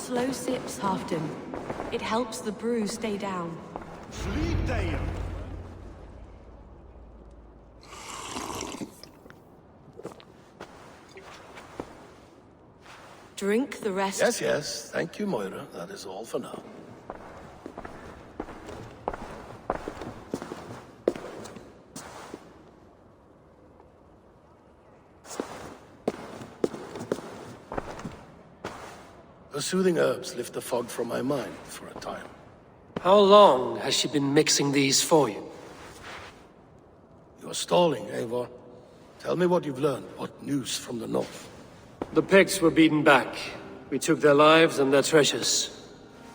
Slow sips, Halfdan. It helps the brew stay down. Sleep there. Drink the rest. Yes, yes. Thank you, Moira. That is all for now. The soothing herbs lift the fog from my mind for a time. How long has she been mixing these for you? You're stalling, Eivor. Tell me what you've learned. What news from the north? The Picts were beaten back. We took their lives and their treasures.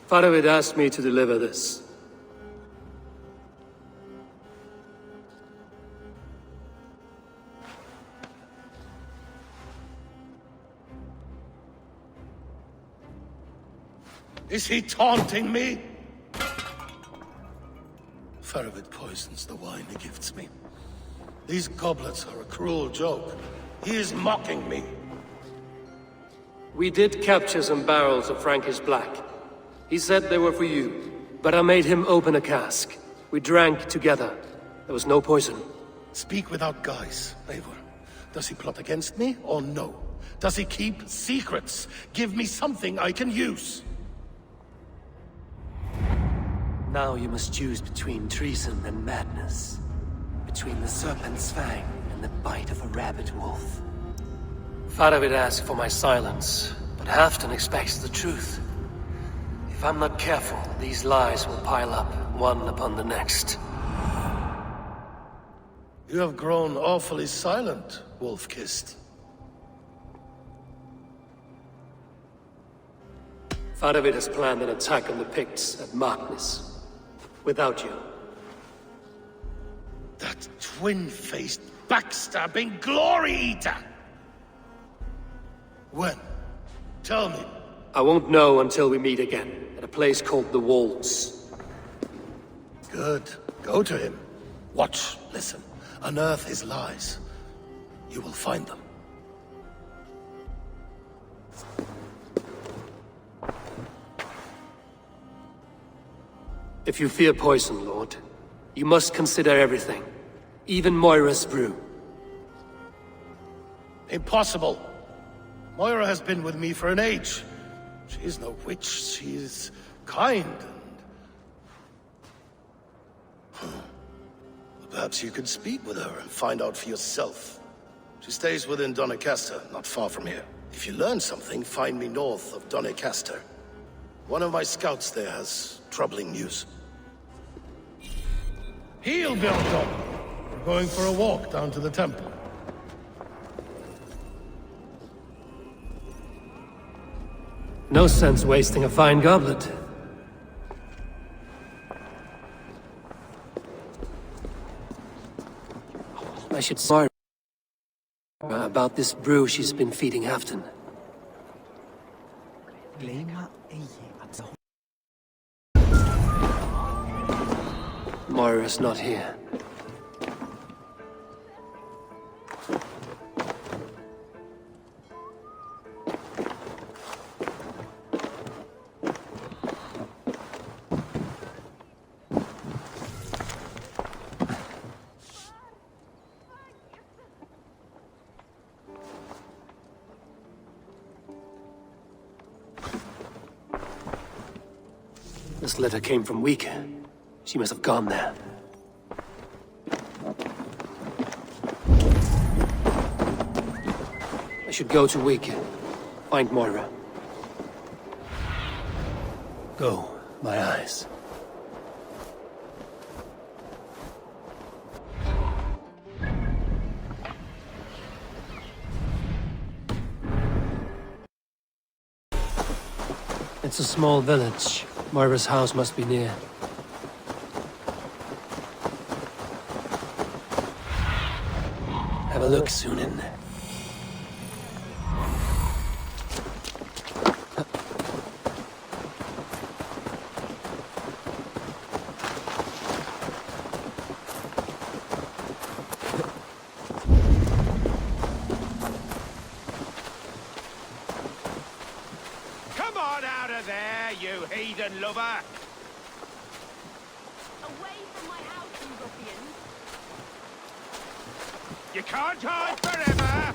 Faravid asked me to deliver this. Is he taunting me? Faravid poisons the wine he gifts me. These goblets are a cruel joke. He is mocking me. We did capture some barrels of Frankish Black. He said they were for you, but I made him open a cask. We drank together. There was no poison. Speak without guise, Eivor. Does he plot against me, or no? Does he keep secrets? Give me something I can use. Now you must choose between treason and madness. Between the serpent's fang and the bite of a rabid wolf. Faravid asked for my silence, but Halfdan expects the truth. If I'm not careful, these lies will pile up, one upon the next. You have grown awfully silent, wolf-kissed. Faravid has planned an attack on the Picts at Magnus. Without you. That twin-faced, backstabbing glory eater! When? Tell me. I won't know until we meet again, at a place called the Walls. Good. Go to him. Watch, listen. Unearth his lies. You will find them. If you fear poison, Lord, you must consider everything. Even Moira's brew. Impossible. Moira has been with me for an age. She is no witch. She is kind and... Perhaps you could speak with her and find out for yourself. She stays within Doncaster, not far from here. If you learn something, find me north of Doncaster. One of my scouts there has troubling news. Heel built up. We're going for a walk down to the temple. No sense wasting a fine goblet. I should sorry about this brew she's been feeding Halfdan. Moira's not here. This letter came from Wika. She must have gone there. I should go to Wika. Find Moira. Go, my eyes. It's a small village. Moira's house must be near. Have a look, Sunan. Come on! Get out of there, you heathen lover! Away from my house, you ruffians! You can't hide forever!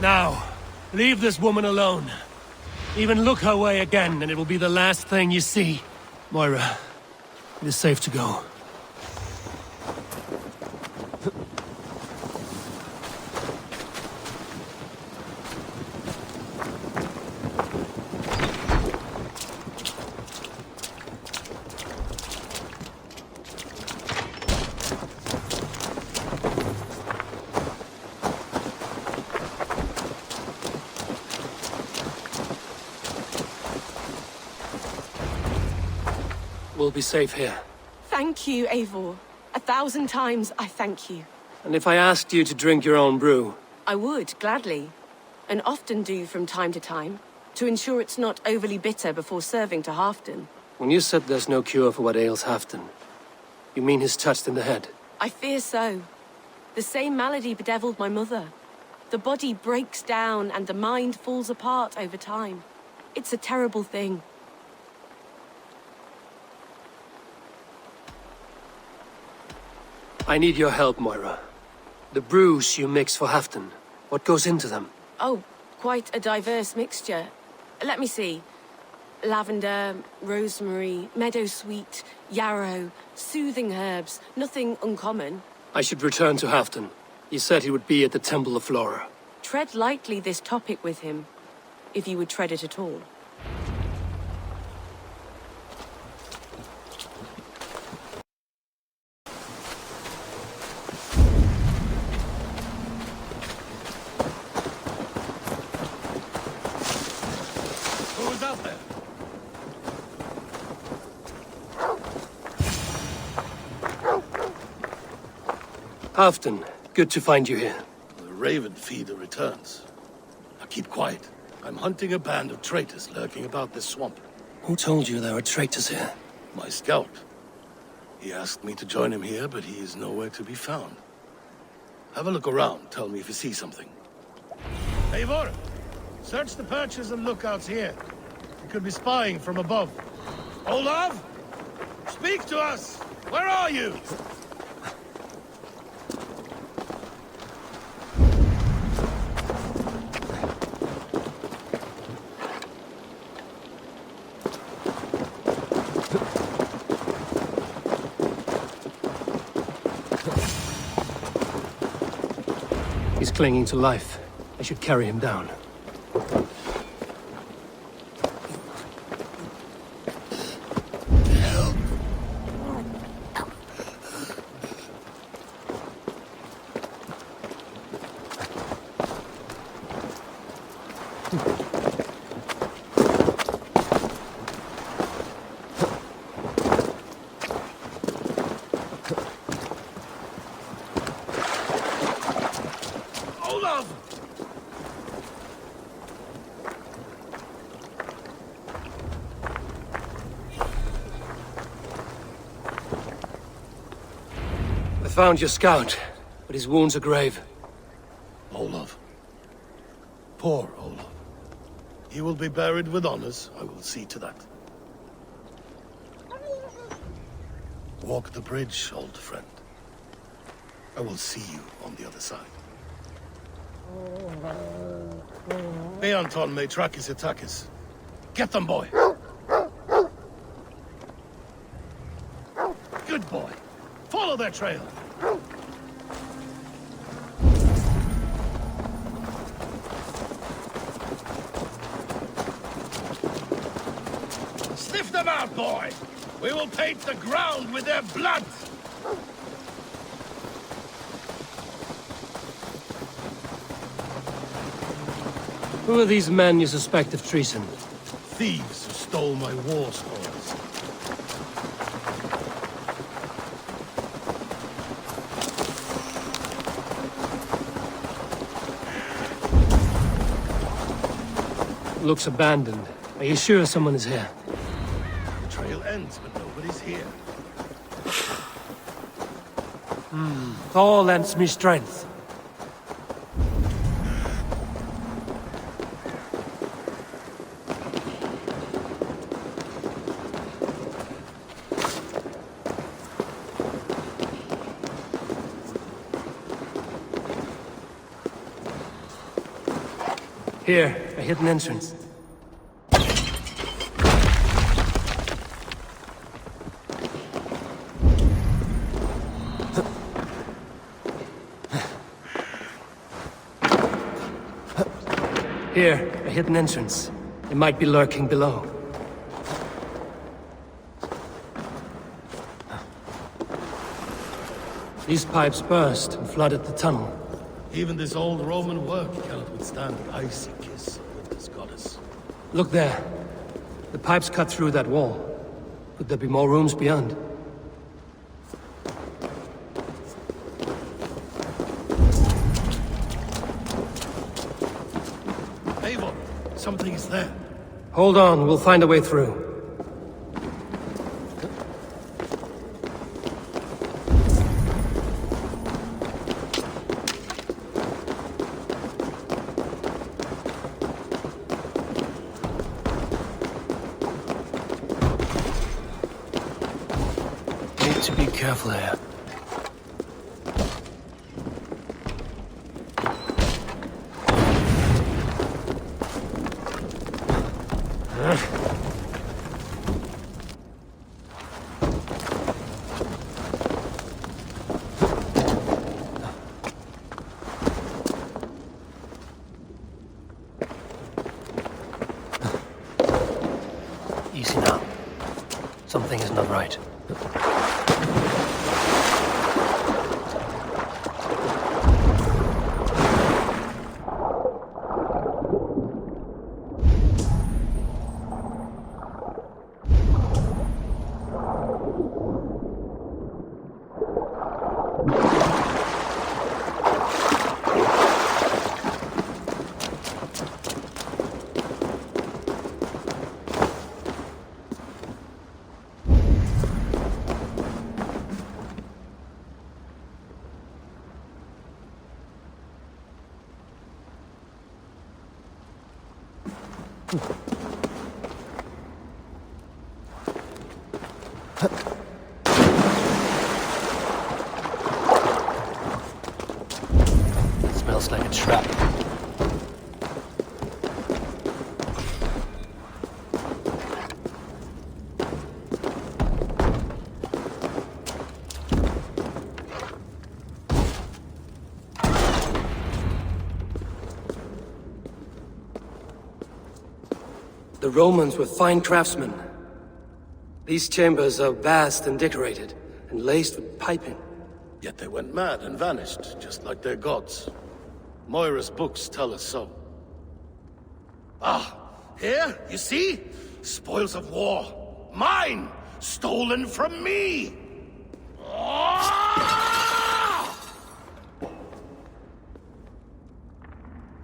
Now, leave this woman alone. Even look her way again, and it will be the last thing you see. Moira, it is safe to go. We'll be safe here. Thank you, Eivor. 1,000 times I thank you. And if I asked you to drink your own brew? I would, gladly. And often do from time to time, to ensure it's not overly bitter before serving to Halfdan. When you said there's no cure for what ails Halfdan, you mean he's touched in the head? I fear so. The same malady bedeviled my mother. The body breaks down and the mind falls apart over time. It's a terrible thing. I need your help, Moira. The brews you mix for Halfdan, what goes into them? Oh, quite a diverse mixture. Let me see. Lavender, rosemary, meadowsweet, yarrow, soothing herbs, nothing uncommon. I should return to Halfdan. He said he would be at the Temple of Flora. Tread lightly this topic with him, if you would tread it at all. Who's out there? Halfdan, good to find you here. The Raven Feeder returns. Now keep quiet. I'm hunting a band of traitors lurking about this swamp. Who told you there were traitors here? My scout. He asked me to join him here, but he is nowhere to be found. Have a look around. Tell me if you see something. Eivor! Search the perches and lookouts here. He could be spying from above. Olav! Speak to us! Where are you? He's clinging to life. I should carry him down. Olav! I found your scout, but his wounds are grave. Olav. Poor Olav. He will be buried with honors. I will see to that. Walk the bridge, old friend. I will see you on the other side. Beanton may track his attackers. Get them, boy! Good boy. Follow their trail. Sniff them out, boy! We will paint the ground with their blood! Who are these men you suspect of treason? Thieves who stole my war spoils. Looks abandoned. Are you sure someone is here? The trail ends, but nobody's here. Thor lends me strength. Here, a hidden entrance. Here, a hidden entrance. It might be lurking below. These pipes burst and flooded the tunnel. Even this old Roman work cannot withstand the icy kiss of winter's goddess. Look there. The pipes cut through that wall. Could there be more rooms beyond? Eivor, something is there. Hold on, we'll find a way through. Need to be careful here. Easy now. Something is not right. Smells like a trap. The Romans were fine craftsmen. These chambers are vast and decorated, and laced with piping. Yet they went mad and vanished, just like their gods. Moira's books tell us so. Ah, here, you see? Spoils of war. Mine! Stolen from me! Ah!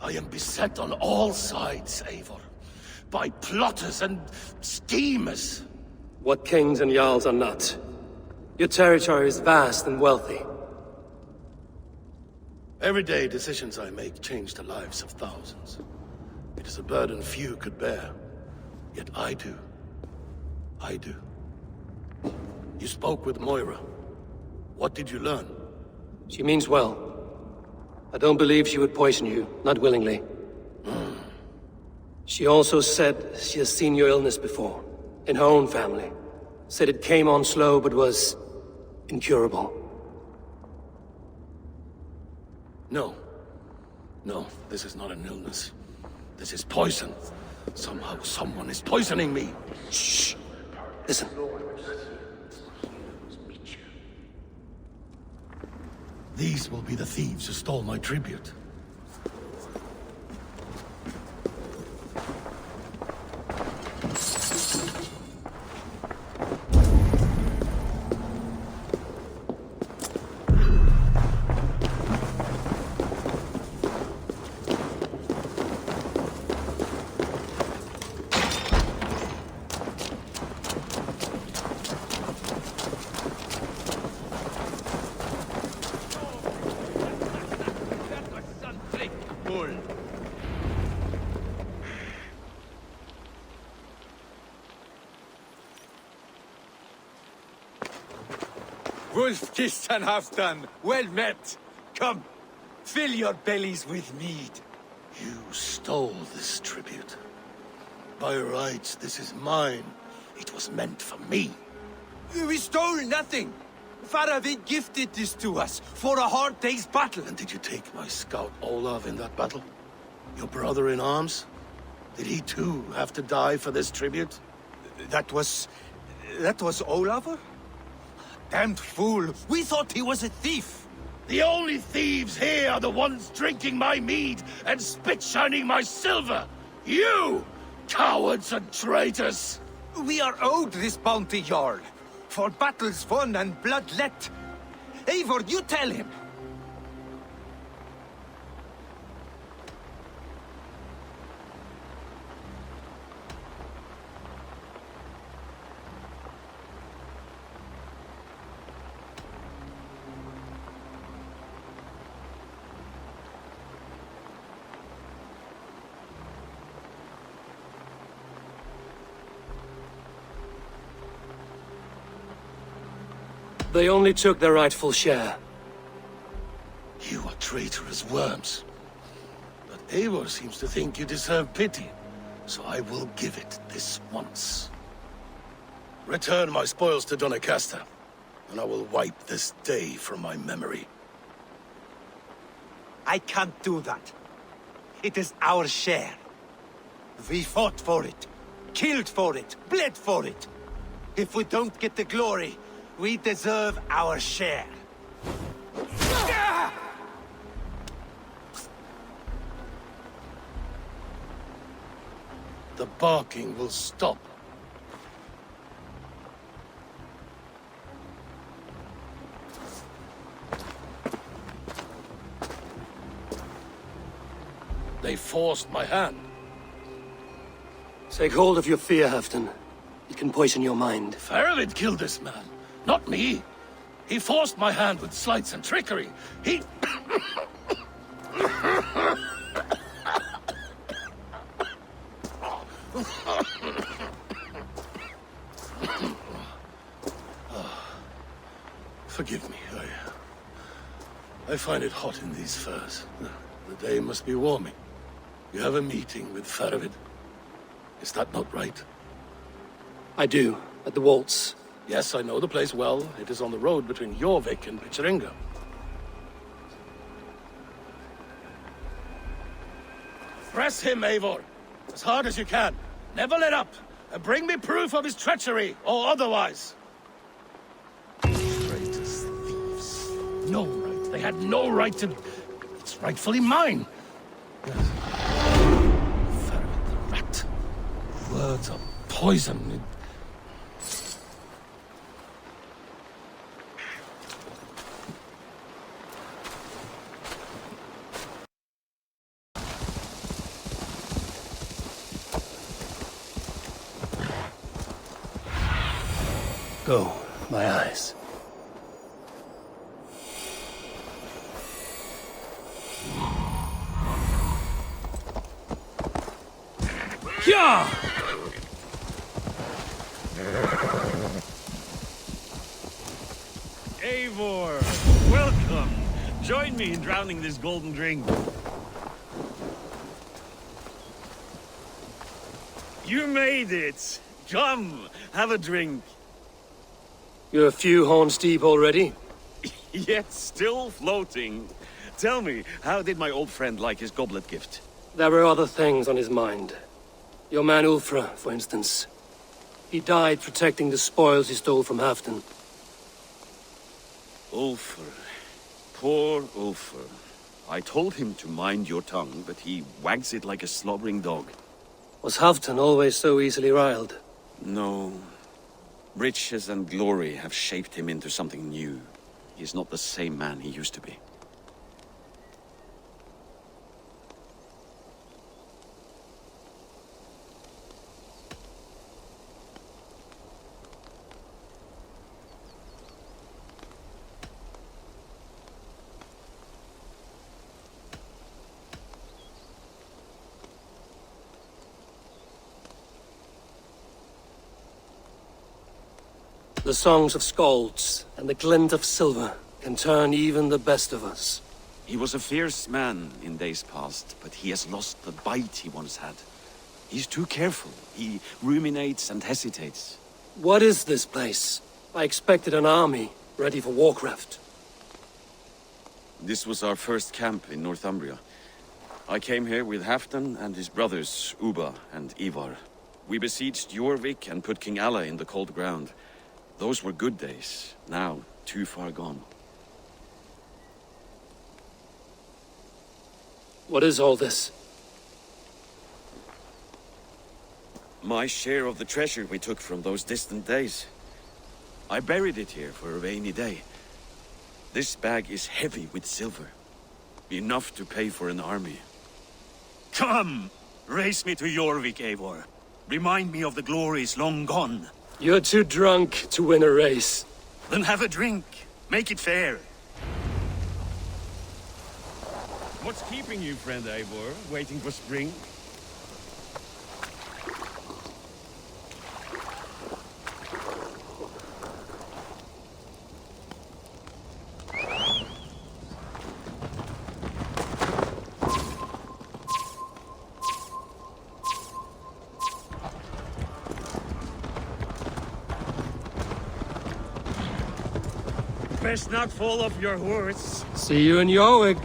I am beset on all sides, Eivor. By plotters and schemers. What kings and jarls are not. Your territory is vast and wealthy. Everyday decisions I make change the lives of thousands. It is a burden few could bear. Yet I do. I do. You spoke with Moira. What did you learn? She means well. I don't believe she would poison you, not willingly. She also said she has seen your illness before, in her own family. Said it came on slow, but was incurable. No. No, this is not an illness. This is poison. Somehow someone is poisoning me. Shh! Listen. These will be the thieves who stole my tribute. Wolf-kissed and Halfdan, well met. Come, fill your bellies with mead. You stole this tribute. By rights, this is mine. It was meant for me. We stole nothing. Faravid gifted this to us for a hard day's battle. And did you take my scout Olav in that battle? Your brother in arms? Did he too have to die for this tribute? That was Olaver? Damned fool. We thought he was a thief. The only thieves here are the ones drinking my mead and spit-shining my silver! You! Cowards and traitors! We are owed this bounty, Jarl. For battles won and blood let. Eivor, you tell him. They only took their rightful share. You are traitorous worms. But Eivor seems to think you deserve pity, so I will give it this once. Return my spoils to Doncaster, and I will wipe this day from my memory. I can't do that. It is our share. We fought for it, killed for it, bled for it. If we don't get the glory, we deserve our share. The barking will stop. They forced my hand. Take hold of your fear, Halfdan. It can poison your mind. Faravid killed this man, not me. He forced my hand with sleights and trickery. He... Forgive me, I find it hot in these furs. The day must be warming. You have a meeting with Faravid. Is that not right? I do, at the waltz. Yes, I know the place well. It is on the road between Jorvik and Picheringa. Press him, Eivor. As hard as you can. Never let up. And bring me proof of his treachery, or otherwise. Traitors, thieves. No right. They had no right to... It's rightfully mine. Yes. Faravid the rat. Words are poison. Go, my eyes. Yeah! Eivor, welcome. Join me in drowning this golden drink. You made it. Come, have a drink. You're a few horns deep already? Yet still floating. Tell me, how did my old friend like his goblet gift? There were other things on his mind. Your man Ulfra, for instance. He died protecting the spoils he stole from Halfdan. Ulfr. Poor Ulfr. I told him to mind your tongue, but he wags it like a slobbering dog. Was Halfdan always so easily riled? No. Riches and glory have shaped him into something new. He's not the same man he used to be. The songs of skalds and the glint of silver can turn even the best of us. He was a fierce man in days past, but he has lost the bite he once had. He's too careful. He ruminates and hesitates. What is this place? I expected an army, ready for warcraft. This was our first camp in Northumbria. I came here with Halfdan and his brothers, Uba and Ivar. We besieged Jorvik and put King Alla in the cold ground. Those were good days, now too far gone. What is all this? My share of the treasure we took from those distant days. I buried it here for a rainy day. This bag is heavy with silver. Enough to pay for an army. Come! Race me to Jorvik, Eivor. Remind me of the glories long gone. You're too drunk to win a race. Then have a drink. Make it fair. What's keeping you, friend Eivor? Waiting for spring? Best not fall off your horse. See you in Jorvik.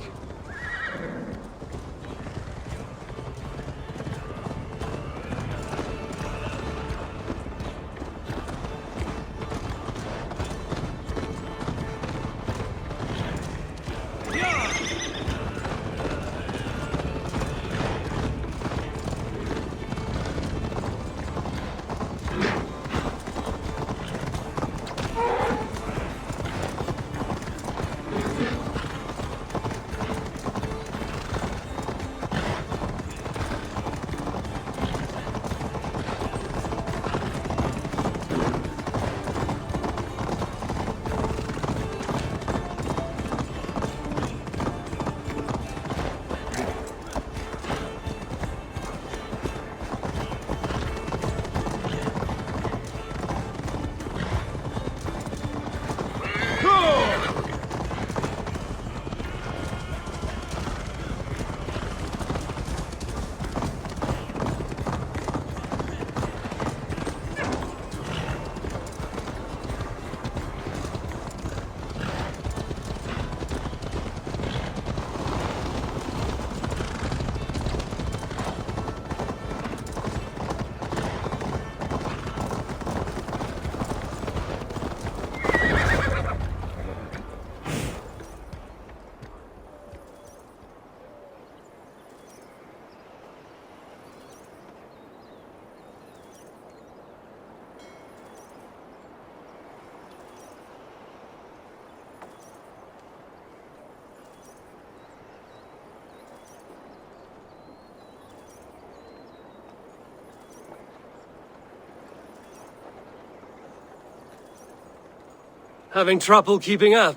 Having trouble keeping up?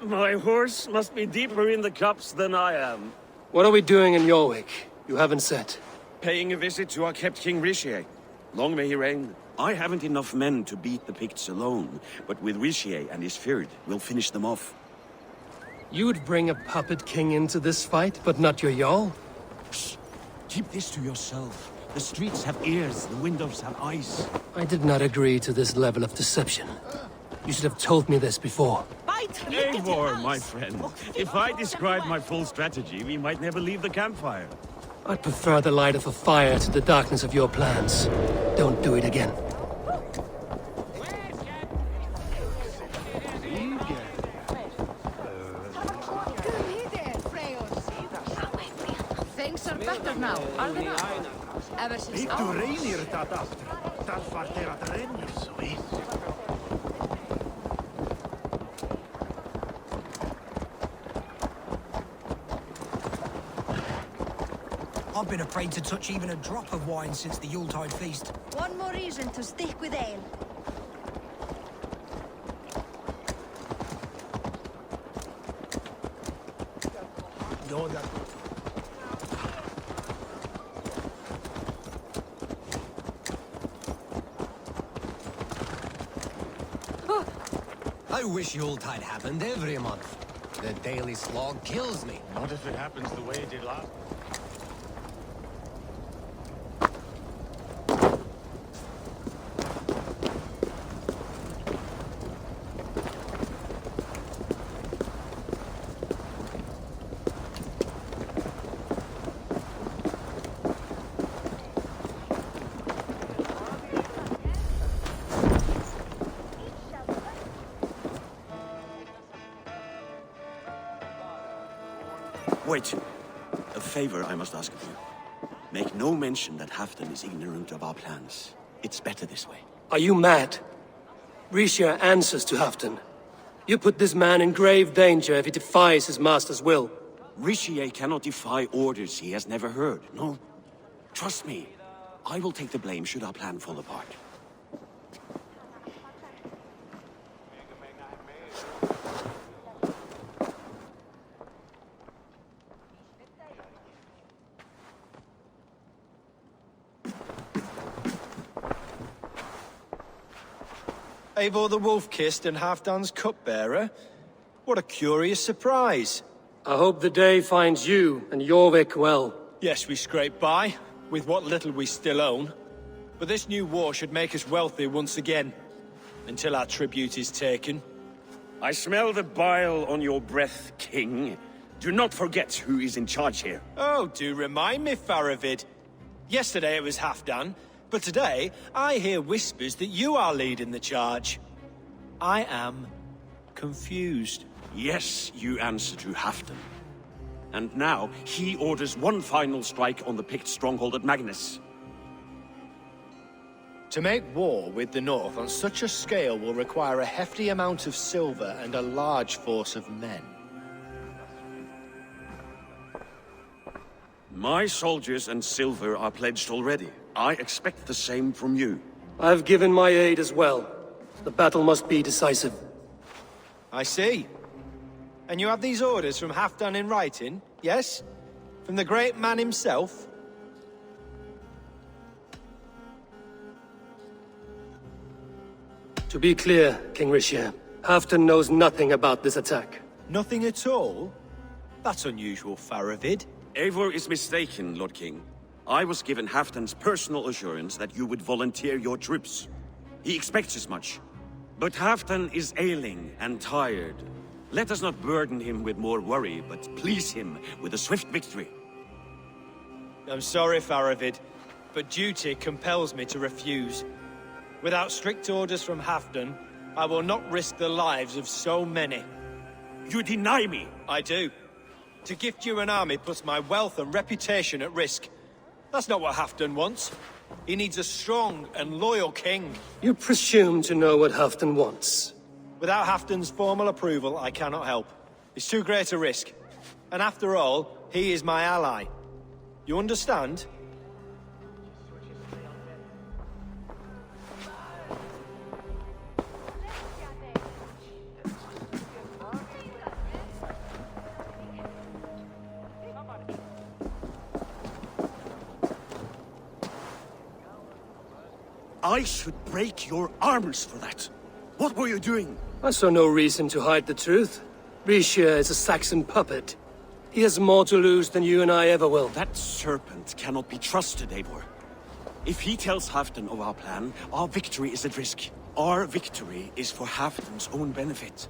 My horse must be deeper in the cups than I am. What are we doing in Jorvik? You haven't said. Paying a visit to our kept King Rishi. Long may he reign. I haven't enough men to beat the Picts alone, but with Rishi and his Fyrd, we'll finish them off. You would bring a puppet king into this fight, but not your Jarl? Keep this to yourself. The streets have ears, the windows have eyes. I did not agree to this level of deception. You should have told me this before. Eivor, my friend. If I described my full strategy, we might never leave the campfire. I'd prefer the light of a fire to the darkness of your plans. Don't do it again. Things are better now, are they not? Ever since I've been afraid to touch even a drop of wine since the Yuletide feast. One more reason to stick with ale. I wish Yuletide happened every month. The daily slog kills me. Not if it happens the way it did last. Wait. A favor I must ask of you. Make no mention that Halfdan is ignorant of our plans. It's better this way. Are you mad? Risha answers to Halfdan. You put this man in grave danger if he defies his master's will. Rishi cannot defy orders he has never heard. No. Trust me. I will take the blame should our plan fall apart. Eivor the Wolf-Kissed and Halfdan's cupbearer? What a curious surprise. I hope the day finds you and Jorvik well. Yes, we scrape by, with what little we still own. But this new war should make us wealthy once again. Until our tribute is taken. I smell the bile on your breath, King. Do not forget who is in charge here. Oh, do remind me, Faravid. Yesterday it was Halfdan, but today I hear whispers that you are leading the charge. I am confused. Yes, you answer to Halfdan. And now, he orders one final strike on the Pict stronghold at Magnus. To make war with the North on such a scale will require a hefty amount of silver and a large force of men. My soldiers and silver are pledged already. I expect the same from you. I've given my aid as well. The battle must be decisive. I see. And you have these orders from Halfdan in writing, yes? From the great man himself? To be clear, King Risha, Halfdan knows nothing about this attack. Nothing at all? That's unusual, Faravid. Eivor is mistaken, Lord King. I was given Halfdan's personal assurance that you would volunteer your troops. He expects as much. But Halfdan is ailing and tired. Let us not burden him with more worry, but please him with a swift victory. I'm sorry, Faravid, but duty compels me to refuse. Without strict orders from Halfdan, I will not risk the lives of so many. You deny me! I do. To gift you an army puts my wealth and reputation at risk. That's not what Halfdan wants. He needs a strong and loyal king. You presume to know what Halfdan wants. Without Halfdan's formal approval, I cannot help. It's too great a risk. And after all, he is my ally. You understand? I should break your arms for that. What were you doing? I saw no reason to hide the truth. Risha is a Saxon puppet. He has more to lose than you and I ever will. That serpent cannot be trusted, Eivor. If he tells Halfdan of our plan, our victory is at risk. Our victory is for Halfdan's own benefit.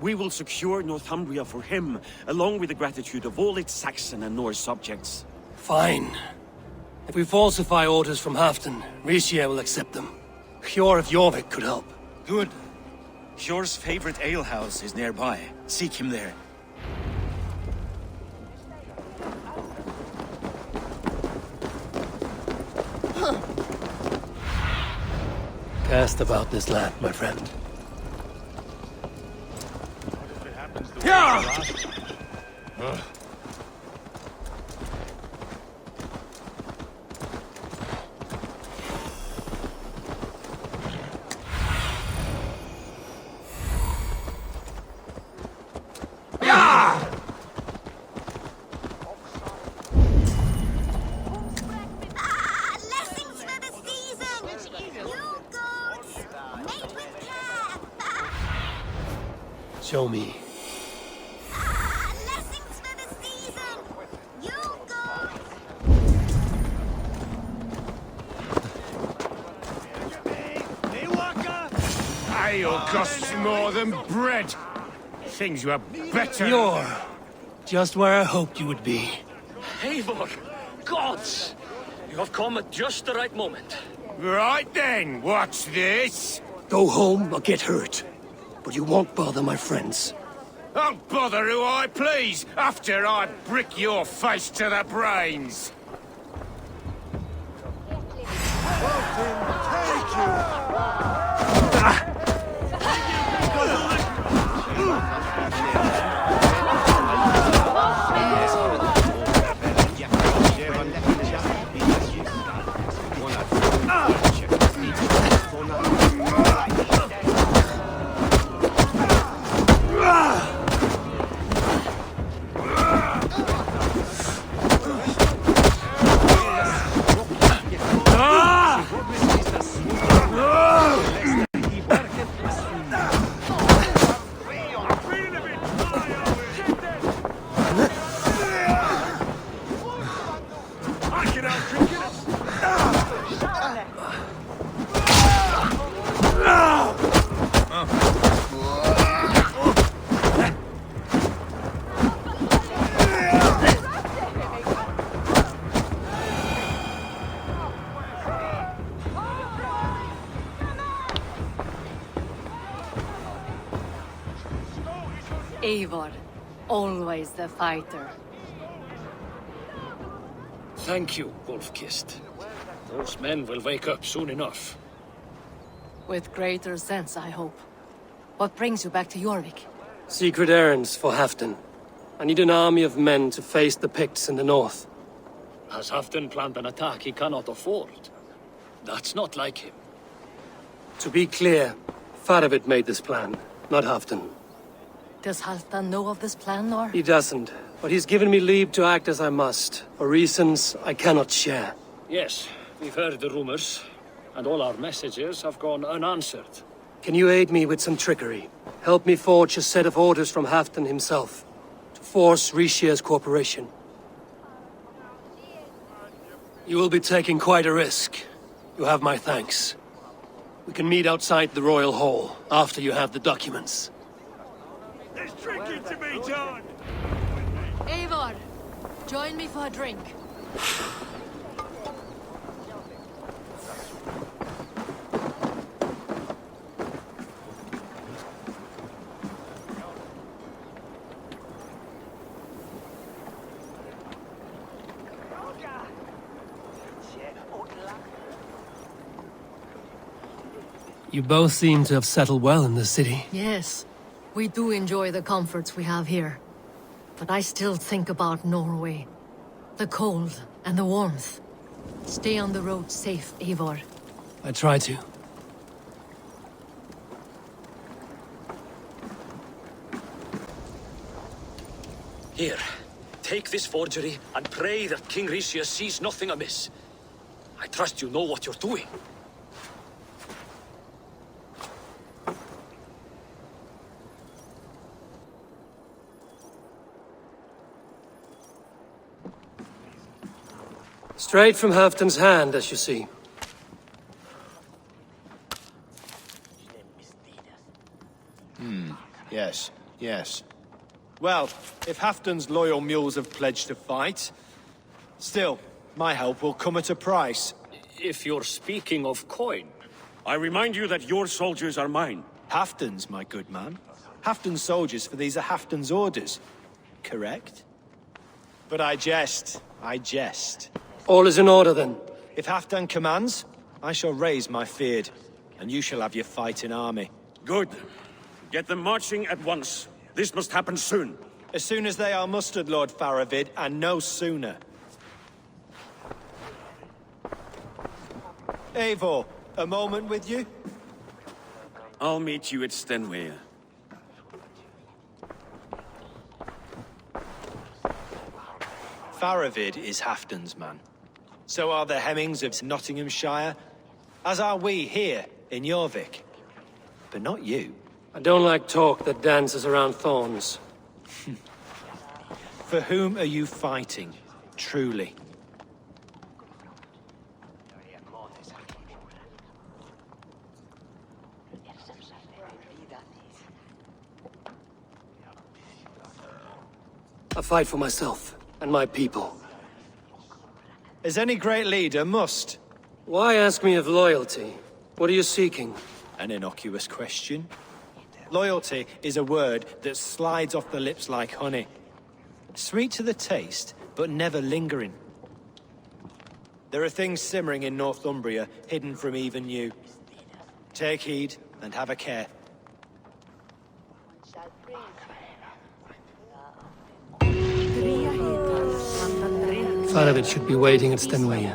We will secure Northumbria for him, along with the gratitude of all its Saxon and Norse subjects. Fine. If we falsify orders from Halfdan, Risha will accept them. Hjor of Jorvik could help. Good. Hjor's favorite alehouse is nearby. Seek him there. Cast about this land, my friend. Show me. ale costs more than bread. Things were better. You're just where I hoped you would be. Eivor! Gods! You have come at just the right moment. Right then, what's this? Go home or get hurt. But you won't bother my friends. I'll bother who I please, after I brick your face to the brains. Eivor, always the fighter. Thank you, Wolf-Kissed. Those men will wake up soon enough. With greater sense, I hope. What brings you back to Jorvik? Secret errands for Halfdan. I need an army of men to face the Picts in the north. Has Halfdan planned an attack he cannot afford? That's not like him. To be clear, Faravid made this plan, not Halfdan. Does Halfdan know of this plan, or? He doesn't, but he's given me leave to act as I must, for reasons I cannot share. Yes, we've heard the rumors, and all our messages have gone unanswered. Can you aid me with some trickery? Help me forge a set of orders from Halfdan himself, to force Rishia's cooperation. You will be taking quite a risk. You have my thanks. We can meet outside the Royal Hall, after you have the documents. There's drinking to be done! Eivor, join me for a drink. You both seem to have settled well in the city. Yes, we do enjoy the comforts we have here. But I still think about Norway. The cold and the warmth. Stay on the road safe, Eivor. I try to. Here, take this forgery and pray that King Rishia sees nothing amiss. I trust you know what you're doing. Straight from Halfdan's hand, as you see. Yes, yes. Well, if Halfdan's loyal mules have pledged to fight, still, my help will come at a price. If you're speaking of coin... I remind you that your soldiers are mine. Halfdan's, my good man. Halfdan's soldiers, for these are Halfdan's orders. Correct? But I jest. I jest. All is in order, then. If Halfdan commands, I shall raise my feared, and you shall have your fighting army. Good. Get them marching at once. This must happen soon. As soon as they are mustered, Lord Faravid, and no sooner. Eivor, a moment with you? I'll meet you at Stenway. Faravid is Halfdan's man. So are the Hemmings of Nottinghamshire, as are we here in Jorvik. But not you. I don't like talk that dances around thorns. For whom are you fighting, truly? fight for myself and my people. As any great leader must. Why ask me of loyalty? What are you seeking? An innocuous question. Loyalty is a word that slides off the lips like honey. Sweet to the taste, but never lingering. There are things simmering in Northumbria, hidden from even you. Take heed, and have a care. Faravid should be waiting at Stenway.